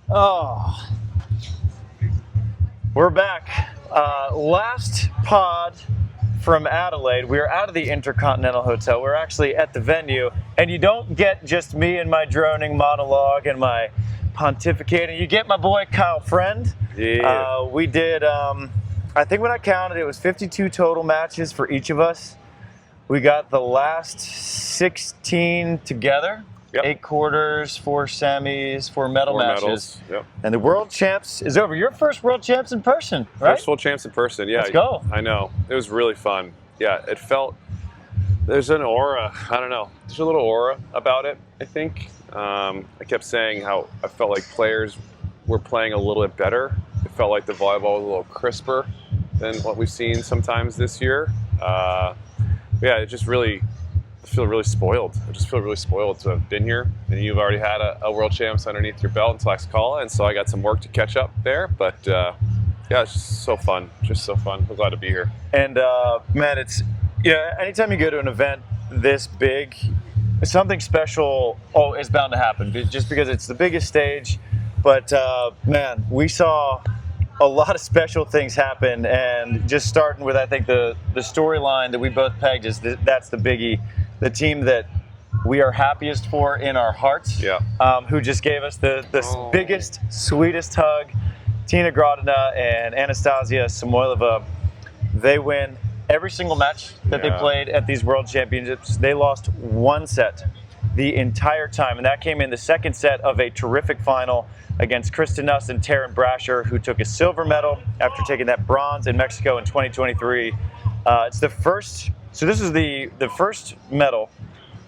Oh, we're back. Last pod from Adelaide. We are out of the Intercontinental Hotel. We're actually at the venue, and you don't get just me and my droning monologue and my pontificating. You get my boy Kyle Friend. Yeah. We did, I think when I counted, it was 52 total matches for each of us. We got the last 16 together. Yep. 8 quarters, 4 semis, 4 medal matches. Medals. Yep. And the World Champs is over. Your first World Champs in person, right? First World Champs in person, yeah. Let's go. I know. It was really fun. Yeah, it felt, there's an aura. I don't know. There's a little aura about it, I think. I kept saying how I felt like players were playing a little bit better. It felt like the volleyball was a little crisper than what we've seen sometimes this year. Yeah, it just really, I feel really spoiled. I just feel really spoiled to have been here. And you've already had a World Champs underneath your belt in Tlaxcala, and so I got some work to catch up there. But yeah, it's just so fun. Just so fun. We're glad to be here. And man, it's, anytime you go to an event this big, something special is bound to happen, just because it's the biggest stage. But man, we saw a lot of special things happen, and just starting with, I think, the storyline that we both pegged is that's the biggie, the team that we are happiest for in our hearts, who just gave us the biggest, sweetest hug, Tina Graudina and Anastasija Samoilova. They win every single match that they played at these World Championships. They lost 1 set the entire time, and that came in the second set of a terrific final against Kristen, Nuss, and Taryn Brasher, who took a silver medal after taking that bronze in Mexico in 2023. It's the first, so this is the first medal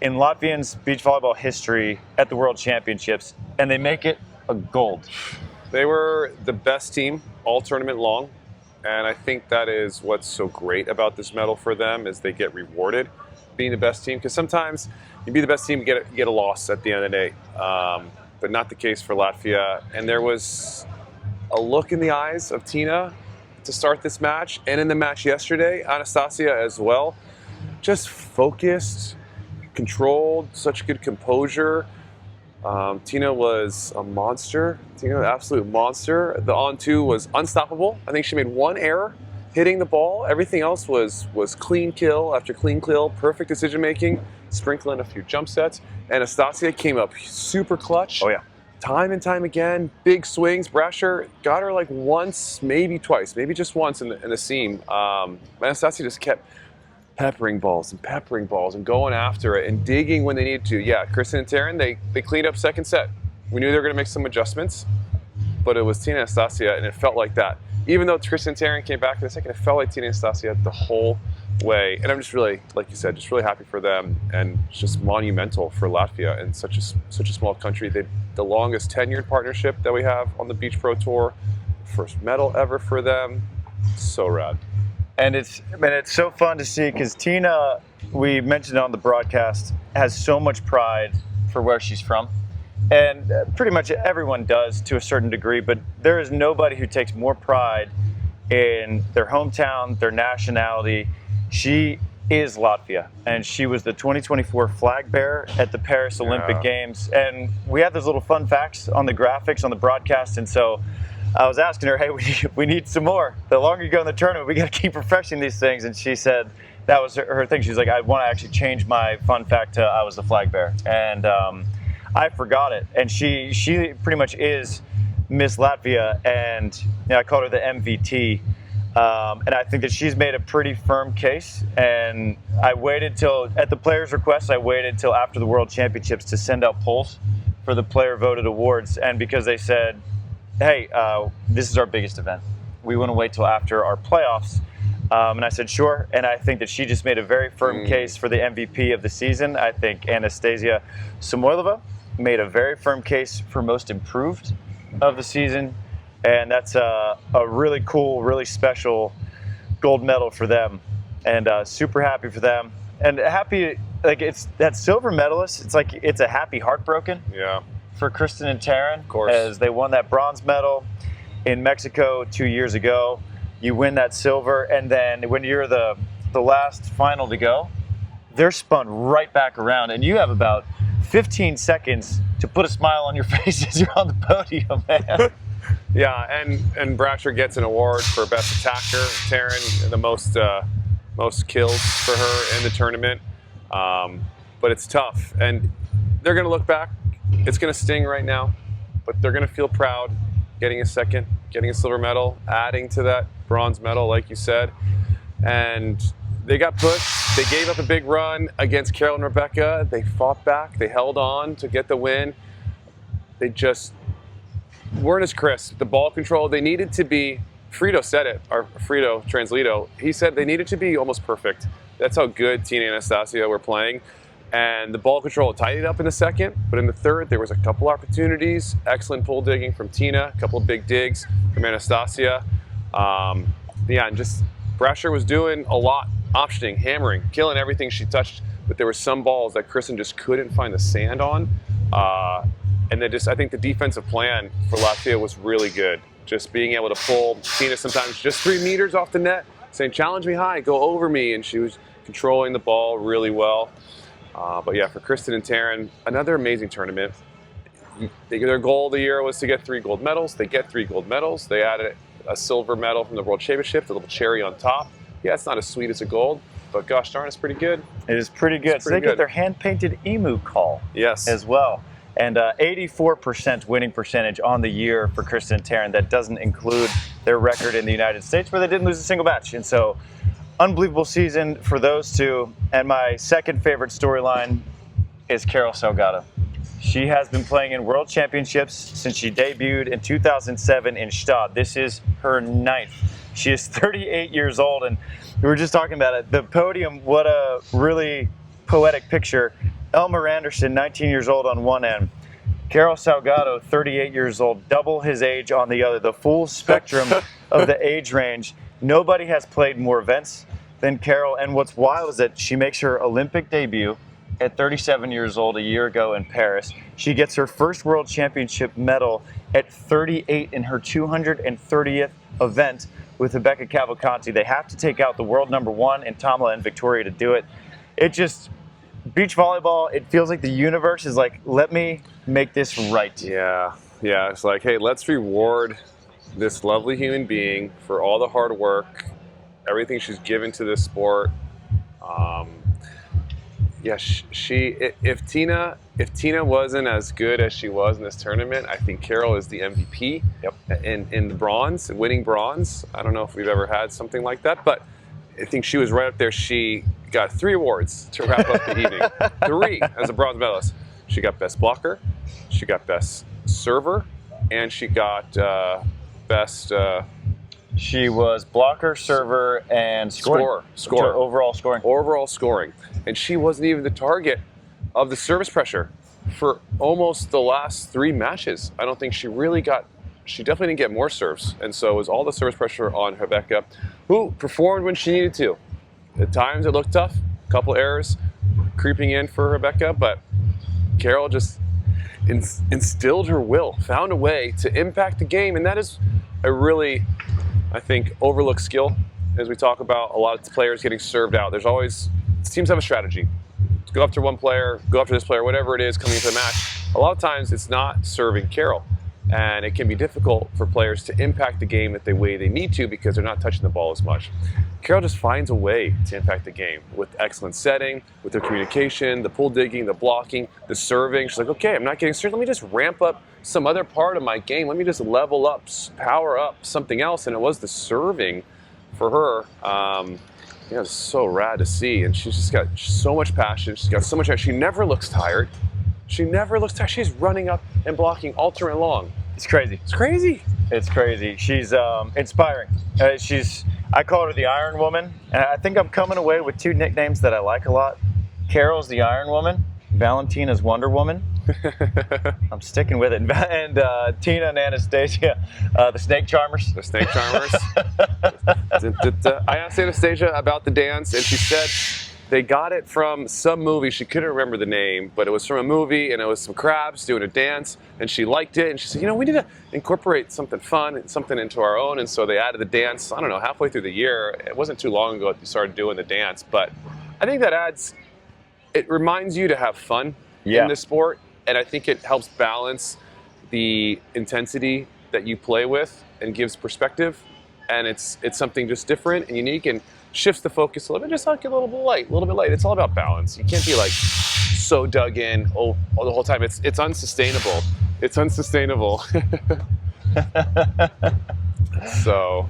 in Latvian's beach volleyball history at the World Championships, and they make it a gold. They were the best team all tournament long, and I think that is what's so great about this medal for them, is they get rewarded being the best team, because sometimes you be the best team, get a loss at the end of the day. But not the case for Latvia. And there was a look in the eyes of Tina to start this match, and in the match yesterday, Anastasija as well. Just focused, controlled, such good composure. Tina was a monster. Tina, an absolute monster. The on-two was unstoppable. I think she made 1 error hitting the ball. Everything else was clean kill after clean kill, perfect decision-making, sprinkling a few jump sets. Anastasija came up super clutch. Oh, yeah. Time and time again, big swings. Brasher got her like once, maybe twice, maybe just once in the seam. Anastasija just kept peppering balls and going after it and digging when they needed to. Yeah, Kristen and Taryn, they cleaned up second set. We knew they were going to make some adjustments, but it was Tina and Anastasija, and it felt like that. Even though Kristen and Taryn came back in a second, it felt like Tina and Anastasija the whole way. And I'm just really, like you said, just really happy for them, and just monumental for Latvia in such a small country. They the longest tenured partnership that we have on the Beach Pro Tour. First medal ever for them. So rad. And it's so fun to see, because Tina, we mentioned on the broadcast, has so much pride for where she's from. And pretty much everyone does to a certain degree, but there is nobody who takes more pride in their hometown, their nationality. She is Latvia, and she was the 2024 flag bearer at the Paris Olympic Games. And we had those little fun facts on the graphics on the broadcast, and so I was asking her, hey, we need some more. The longer you go in the tournament, we got to keep refreshing these things. And she said that was her thing. She's like, I want to actually change my fun fact to I was the flag bearer. And I forgot it. And she pretty much is Miss Latvia, and I called her the MVT. And I think that she's made a pretty firm case. And I waited till, at the players' request, I waited till after the World Championships to send out polls for the player voted awards. And because they said, hey, this is our biggest event, we want to wait till after our playoffs. And I said, sure. And I think that she just made a very firm case for the MVP of the season. I think Anastasija Samoilova made a very firm case for most improved of the season. And that's a really cool, really special gold medal for them. And super happy for them. And happy, like, it's that silver medalist, it's like it's a happy heartbroken. Yeah. For Kristen and Taryn, of course, as they won that bronze medal in Mexico 2 years ago. You win that silver, and then when you're the last final to go, they're spun right back around, and you have about 15 seconds to put a smile on your face as you're on the podium, man. Yeah, and Brasher gets an award for best attacker. Taryn, the most kills for her in the tournament. But it's tough, and they're going to look back. It's going to sting right now, but they're going to feel proud getting a second, getting a silver medal, adding to that bronze medal, like you said. And they got pushed. They gave up a big run against Carol and Rebecca. They fought back. They held on to get the win. They just weren't as crisp. The ball control, they needed to be, Frito said it, or Frito Translito, he said they needed to be almost perfect. That's how good Tina and Anastasija were playing. And the ball control tidied up in the second, but in the third, there was a couple opportunities. Excellent pull digging from Tina, a couple of big digs from Anastasija. Yeah, and just Brasher was doing a lot, optioning, hammering, killing everything she touched, but there were some balls that Kristen just couldn't find the sand on. And then I think the defensive plan for Latvia was really good. Just being able to pull Tina sometimes just 3 meters off the net, saying, challenge me high, go over me, and she was controlling the ball really well. But yeah, for Kristen and Taryn, another amazing tournament. Their goal of the year was to get 3 gold medals. They get 3 gold medals. They added a silver medal from the World Championships, a little cherry on top. Yeah, it's not as sweet as a gold, but gosh darn, it's pretty good. It is pretty good. So they get their hand-painted emu call as well. And 84% winning percentage on the year for Kristen and Taryn. That doesn't include their record in the United States where they didn't lose a single match. And so unbelievable season for those two. And my second favorite storyline is Carol Salgado. She has been playing in World Championships since she debuted in 2007 in Stade. This is her 9th. She is 38 years old, and we were just talking about it. The podium, what a really poetic picture. Elmer Anderson, 19 years old on one end. Carol Salgado, 38 years old, double his age on the other. The full spectrum of the age range. Nobody has played more events than Carol, and what's wild is that she makes her Olympic debut at 37 years old a year ago in Paris. She gets her first World Championship medal at 38 in her 230th event with Rebecca Cavalcanti. They have to take out the world #1 in Thamela and Victoria to do it. It just, beach volleyball, it feels like the universe is like, let me make this right. Yeah, it's like, hey, let's reward this lovely human being for all the hard work, everything she's given to this sport. Yeah, if Tina wasn't as good as she was in this tournament, I think Carol is the MVP in the bronze, winning bronze. I don't know if we've ever had something like that, but I think she was right up there. She got 3 awards to wrap up the evening. 3 as a bronze medalist. She got best blocker, she got best server, and she got best. She was blocker, server, and scorer. Overall scoring. Overall scoring. And she wasn't even the target of the service pressure for almost the last 3 matches. I don't think she definitely didn't get more serves. And so it was all the service pressure on Rebecca, who performed when she needed to. At times it looked tough, a couple errors creeping in for Rebecca, but Carol just instilled her will, found a way to impact the game. And that is a really, I think, overlooked skill as we talk about a lot of players getting served out. There's always, teams have a strategy. Go after one player, go after this player, whatever it is coming into the match. A lot of times it's not serving Carol. And it can be difficult for players to impact the game the way they need to because they're not touching the ball as much. Carol just finds a way to impact the game with excellent setting, with her communication, the pull digging, the blocking, the serving. She's like, okay, I'm not getting served. Let me just ramp up some other part of my game. Let me just level up, power up something else. And it was the serving for her. It's so rad to see. And she's just got so much passion. She's got so much passion. She never looks tired. She never looks tired. She's running up and blocking all tournament long. It's crazy. It's crazy. It's crazy. She's inspiring. I call her the Iron Woman. And I think I'm coming away with 2 nicknames that I like a lot. Carol's the Iron Woman. Valentina's Wonder Woman. I'm sticking with it. And Tina and Anastasija, the Snake Charmers. The Snake Charmers. I asked Anastasija about the dance, and she said they got it from some movie. She couldn't remember the name, but it was from a movie, and it was some crabs doing a dance, and she liked it, and she said, we need to incorporate something fun and something into our own, and so they added the dance, I don't know, halfway through the year. It wasn't too long ago that they started doing the dance, but I think that it reminds you to have fun in this sport, and I think it helps balance the intensity that you play with and gives perspective, and it's something just different and unique and shifts the focus a little bit, just like a little bit light. It's all about balance. You can't be like so dug in the whole time. It's unsustainable. It's unsustainable. So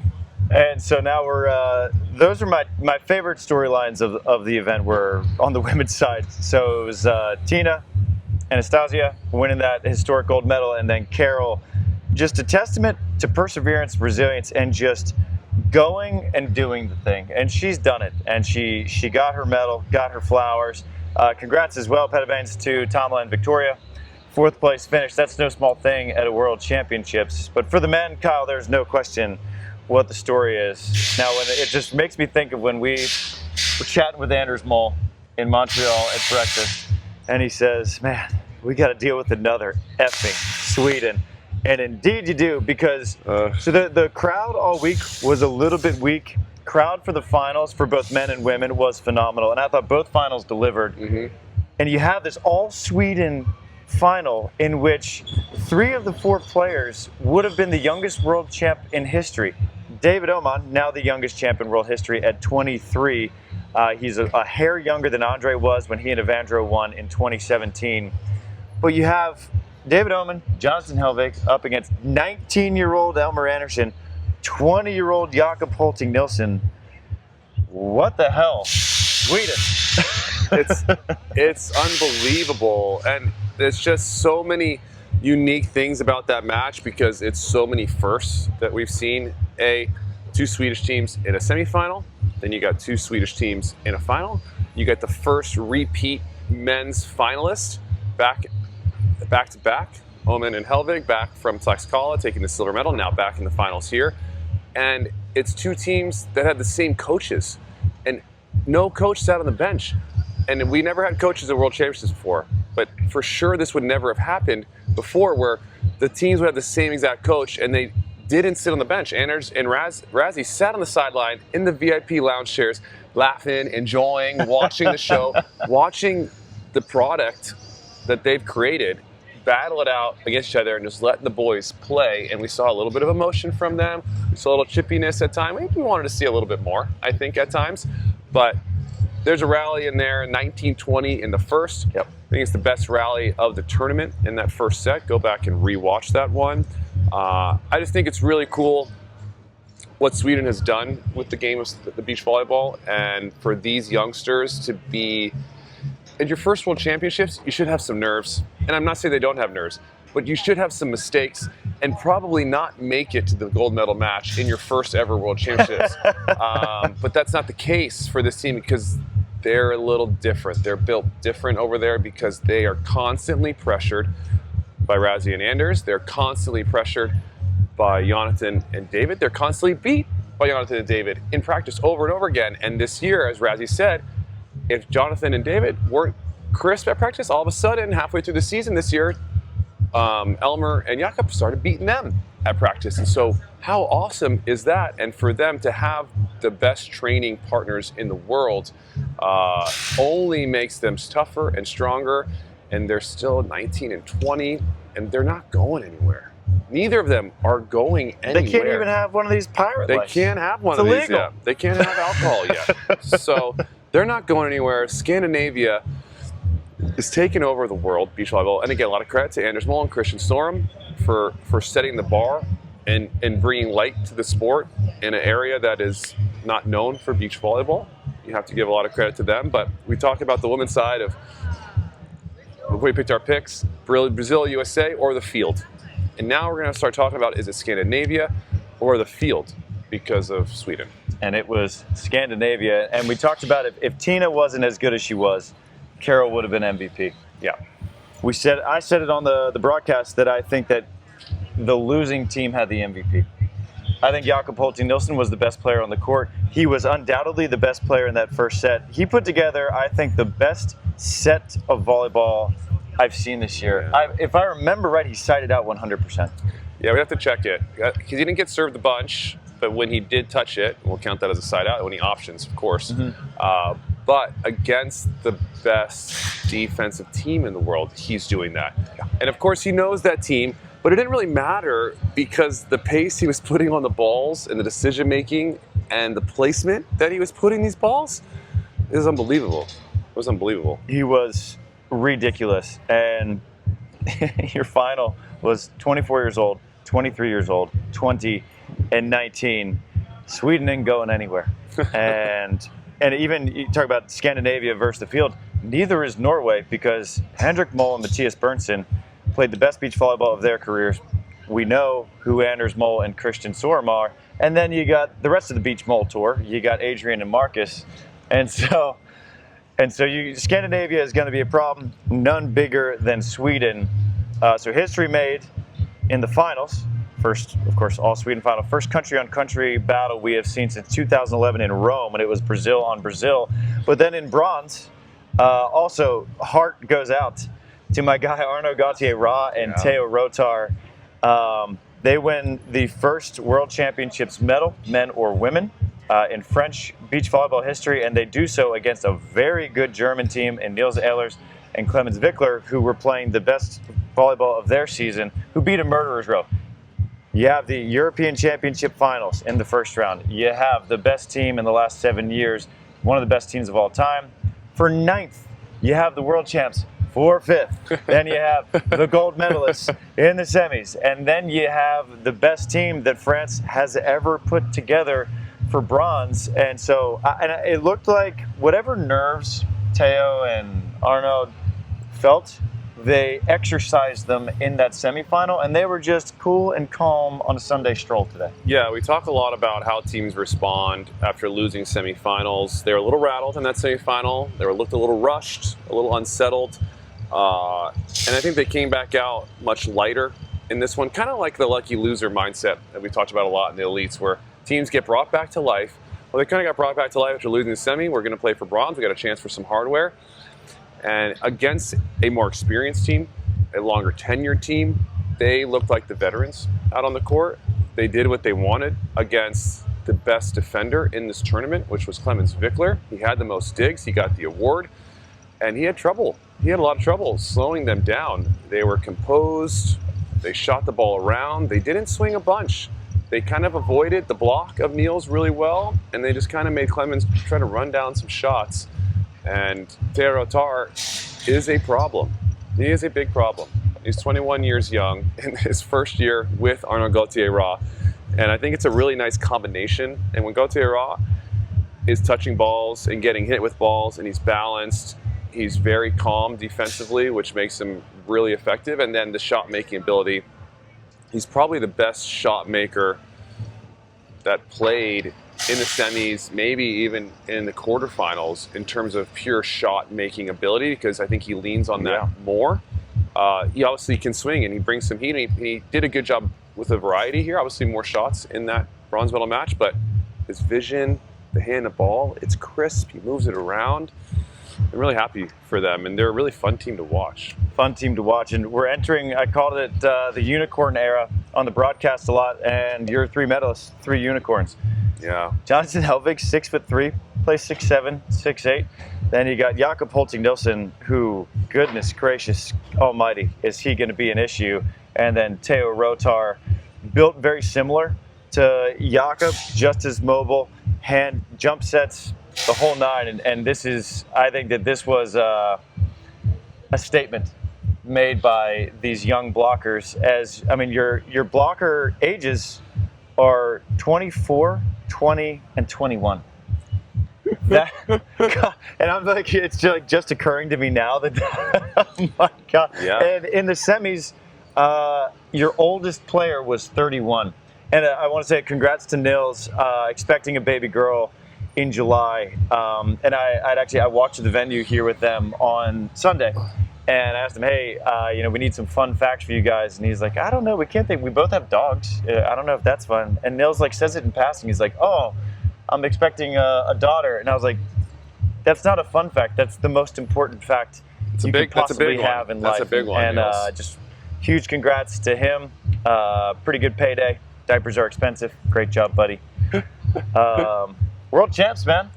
now we're those are my favorite storylines of the event were on the women's side. So it was Tina, Anastasija winning that historic gold medal, and then Carol, just a testament to perseverance, resilience, and just going and doing the thing. And she's done it, and she got her medal, got her flowers. Congrats as well, Petavans, to Thamela and Victoria. 4th place finish. That's no small thing at a World Championships. But for the men, Kyle, there's no question what the story is. Now, it just makes me think of when we were chatting with Anders Mol in Montreal at breakfast, and he says, man, we got to deal with another effing Sweden. And indeed you do, because so the crowd all week was a little bit weak. Crowd for the finals for both men and women was phenomenal, and I thought both finals delivered. Mm-hmm. And you have this all-Sweden final in which 3 of the 4 players would have been the youngest world champ in history. David Oman, now the youngest champ in world history at 23. He's a hair younger than Andre was when he and Evandro won in 2017. But you have David Oman, Jonathan Helvig up against 19-year-old Elmer Anderson, 20-year-old Jakob Holting Nilsson. What the hell? Sweden. It's unbelievable, and there's just so many unique things about that match because it's so many firsts that we've seen. 2 Swedish teams in a semifinal, then you got 2 Swedish teams in a final. You got the first repeat men's finalist back to back. Oman and Helvig back from Tlaxcala taking the silver medal, now back in the finals here. And it's 2 teams that had the same coaches, and no coach sat on the bench. And we never had coaches at World Championships before, but for sure this would never have happened before, where the teams would have the same exact coach and they didn't sit on the bench. Anders and Razzie sat on the sideline in the VIP lounge chairs, laughing, enjoying, watching the show, watching the product that they've created, battle it out against each other and just let the boys play. And we saw a little bit of emotion from them. We saw a little chippiness at times. We wanted to see a little bit more, I think, at times. But there's a rally in there, 19-20 in the first. Yep. I think it's the best rally of the tournament in that first set. Go back and rewatch that one. I just think it's really cool what Sweden has done with the game of the beach volleyball, and for these youngsters to be at your first World Championships, you should have some nerves. And I'm not saying they don't have nerves, but you should have some mistakes and probably not make it to the gold medal match in your first ever World Championships. But that's not the case for this team because they're a little different. They're built different over there because they are constantly pressured by Razzie and Anders. They're constantly pressured by Jonathan and David. They're constantly beat by Jonathan and David in practice over and over again. And this year, as Razzie said, if Jonathan and David weren't crisp at practice, all of a sudden, halfway through the season this year, Elmer and Jakob started beating them at practice. And so how awesome is that? And for them to have the best training partners in the world only makes them tougher and stronger. And they're still 19 and 20, and they're not going anywhere. Neither of them are going anywhere. They can't even have one of these pirate lights. They can't have one of these yet. They can't have alcohol yet. So they're not going anywhere. Scandinavia is taking over the world beach volleyball. And again, a lot of credit to Anders Mol and Kristen for setting the bar and bringing light to the sport in an area that is not known for beach volleyball. You have to give a lot of credit to them. But we talked about the women's side of we picked our picks, Brazil, USA, or the field. And now we're going to start talking about, is it Scandinavia or the field because of Sweden? And it was Scandinavia. And we talked about if Tina wasn't as good as she was, Carol would have been MVP. Yeah. I said it on the broadcast that I think that the losing team had the MVP. I think Jakob Holting Nilsson was the best player on the court. He was undoubtedly the best player in that first set. He put together, I think, the best set of volleyball I've seen this year. Yeah. If I remember right, he cited out 100%. Yeah, we have to check it. Because he didn't get served a bunch, but when he did touch it, we'll count that as a side out, when he options, of course. Mm-hmm. but against the best defensive team in the world, he's doing that. And of course, he knows that team, but it didn't really matter because the pace he was putting on the balls and the decision making and the placement that he was putting these balls is unbelievable. It was unbelievable. He was ridiculous. And your final was 24 years old, 23 years old, 20, and 19. Sweden ain't going anywhere. And even you talk about Scandinavia versus the field, neither is Norway, because Henrik Moll and Mathias Berntsen played the best beach volleyball of their careers. We know who Anders Moll and Kristen are. And then you got the rest of the Beach Moll Tour. You got Adrian and Marcus. And so Scandinavia is going to be a problem, none bigger than Sweden. So history made in the finals. First, of course, all Sweden final. First country-on-country battle we have seen since 2011 in Rome, and it was Brazil on Brazil. But then in bronze, also, heart goes out to my guy Arnaud Gauthier-Ra and Teo Rotar. They win the first World Championships medal, men or women, in French beach volleyball history, and they do so against a very good German team in Niels Ehlers and Clemens Wickler, who were playing the best volleyball of their season, who beat a murderer's row. You have the European Championship finals in the first round. You have the best team in the last 7 years, one of the best teams of all time. For ninth, you have the world champs. For fifth, then you have the gold medalists in the semis. And then you have the best team that France has ever put together for bronze. And so it looked like whatever nerves Teo and Arnaud felt, they exercised them in that semifinal, and they were just cool and calm on a Sunday stroll today. Yeah, we talk a lot about how teams respond after losing semifinals. They were a little rattled in that semifinal. They looked a little rushed, a little unsettled. And I think they came back out much lighter in this one, kind of like the lucky loser mindset that we talked about a lot in the elites, where teams get brought back to life. Well, they kind of got brought back to life after losing the semi. We're going to play for bronze. We got a chance for some hardware. And against a more experienced team, a longer tenured team, they looked like the veterans out on the court. They did what they wanted against the best defender in this tournament, which was Clemens Wickler. He had the most digs. He got the award. And he had trouble. He had a lot of trouble slowing them down. They were composed. They shot the ball around. They didn't swing a bunch. They kind of avoided the block of Niels really well, and they just kind of made Clemens try to run down some shots. And Teo Rotar is a problem. He is a big problem. He's 21 years young in his first year with Arnaud Gauthier-Ra. And I think it's a really nice combination. And when Gauthier-Ra is touching balls and getting hit with balls, and he's balanced, he's very calm defensively, which makes him really effective. And then the shot-making ability, he's probably the best shot maker that played in the semis, maybe even in the quarterfinals, in terms of pure shot-making ability, because I think he leans on that more. He obviously can swing, and he brings some heat, and he did a good job with a variety here. Obviously more shots in that bronze medal match, but his vision, the hand of ball, it's crisp. He moves it around. I'm really happy for them, and they're a really fun team to watch. Fun team to watch, and we're entering, I called it the unicorn era on the broadcast a lot, and you're three medalists, three unicorns. Yeah. Jonathan Helvig, 6'3", plays 6'7", 6'8". Then you got Jakob Holting-Nielsen, who, goodness gracious almighty, is he going to be an issue? And then Teo Rotar, built very similar to Jakob, just as mobile, hand jump sets, the whole nine. And this is, I think that this was a statement made by these young blockers. As I mean, your blocker ages are 24, 20, and 21. That, and I'm like, it's just occurring to me now that, oh my God. Yeah. And in the semis, your oldest player was 31. And I want to say congrats to Nils, expecting a baby girl in July. And I watched the venue here with them on Sunday. And I asked him, hey, we need some fun facts for you guys. And he's like, I don't know, we can't think. We both have dogs. I don't know if that's fun. And Nils says it in passing. He's like, oh, I'm expecting a daughter. And I was like, that's not a fun fact. That's the most important fact you could possibly have in life. That's a big one. And just huge congrats to him. Pretty good payday. Diapers are expensive. Great job, buddy. World champs, man.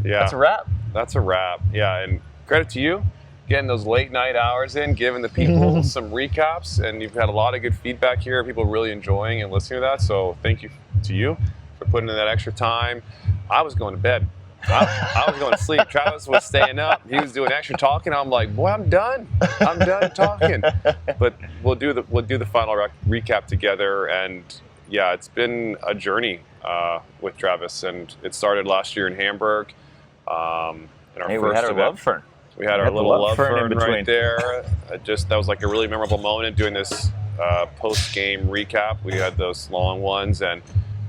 Yeah. That's a wrap. That's a wrap. Yeah, and credit to you, getting those late night hours in, giving the people some recaps, and you've had a lot of good feedback here. People really enjoying and listening to that. So thank you to you for putting in that extra time. I was going to bed. I was going to sleep. Travis was staying up. He was doing extra talking. I'm like, boy, I'm done. I'm done talking. But we'll do the final recap together. And yeah, it's been a journey with Travis, and it started last year in Hamburg. In our first we had our event. love fern. We had our little love fern in between. right there. That was like a really memorable moment doing this post-game recap. We had those long ones, and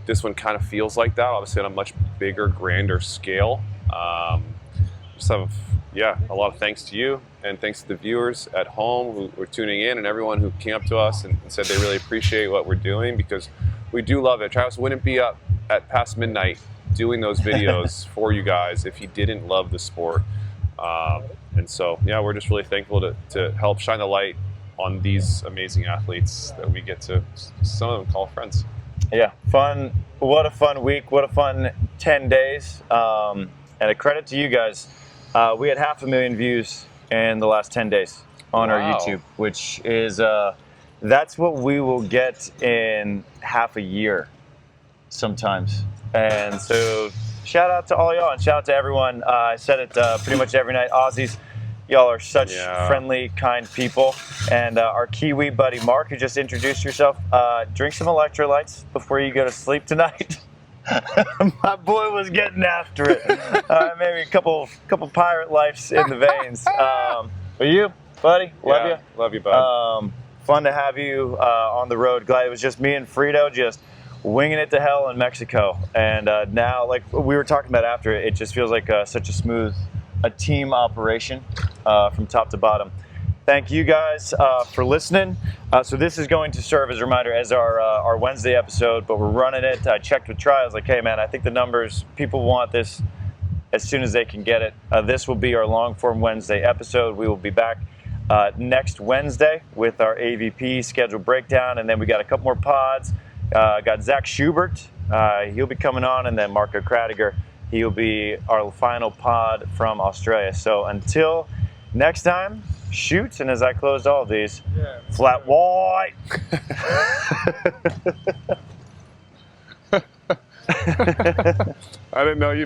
this one kind of feels like that, obviously on a much bigger, grander scale. Just have, a lot of thanks to you, and thanks to the viewers at home who were tuning in, and everyone who came up to us and said they really appreciate what we're doing, because we do love it. Travis wouldn't be up at past midnight doing those videos for you guys if he didn't love the sport. And so, we're just really thankful to help shine the light on these amazing athletes that we get to, some of them call friends. Yeah, fun. What a fun week. What a fun 10 days. And a credit to you guys. We had 500,000 views in the last 10 days on our YouTube, which is, that's what we will get in half a year sometimes. And so shout out to all y'all, and shout out to everyone. I said it pretty much every night. Aussies, y'all are such friendly, kind people. And our Kiwi buddy Mark, who just introduced yourself, drink some electrolytes before you go to sleep tonight. My boy was getting after it. Maybe a couple pirate lives in the veins. But you, buddy, love you. Love you, bud. Fun to have you on the road. Glad it was just me and Frito just winging it to hell in Mexico. And now, like we were talking about after, it just feels like such a smooth team operation from top to bottom. Thank you guys for listening. So this is going to serve as a reminder as our Wednesday episode, but we're running it. I checked with Tri. I was like, hey, man, I think the numbers, people want this as soon as they can get it. This will be our long-form Wednesday episode. We will be back next Wednesday with our AVP schedule breakdown, and then we got a couple more pods. Got Zach Schubert. He'll be coming on, and then Marco Kradiger. He'll be our final pod from Australia. So until next time, shoot. And as I closed all of these, flat white. I didn't know you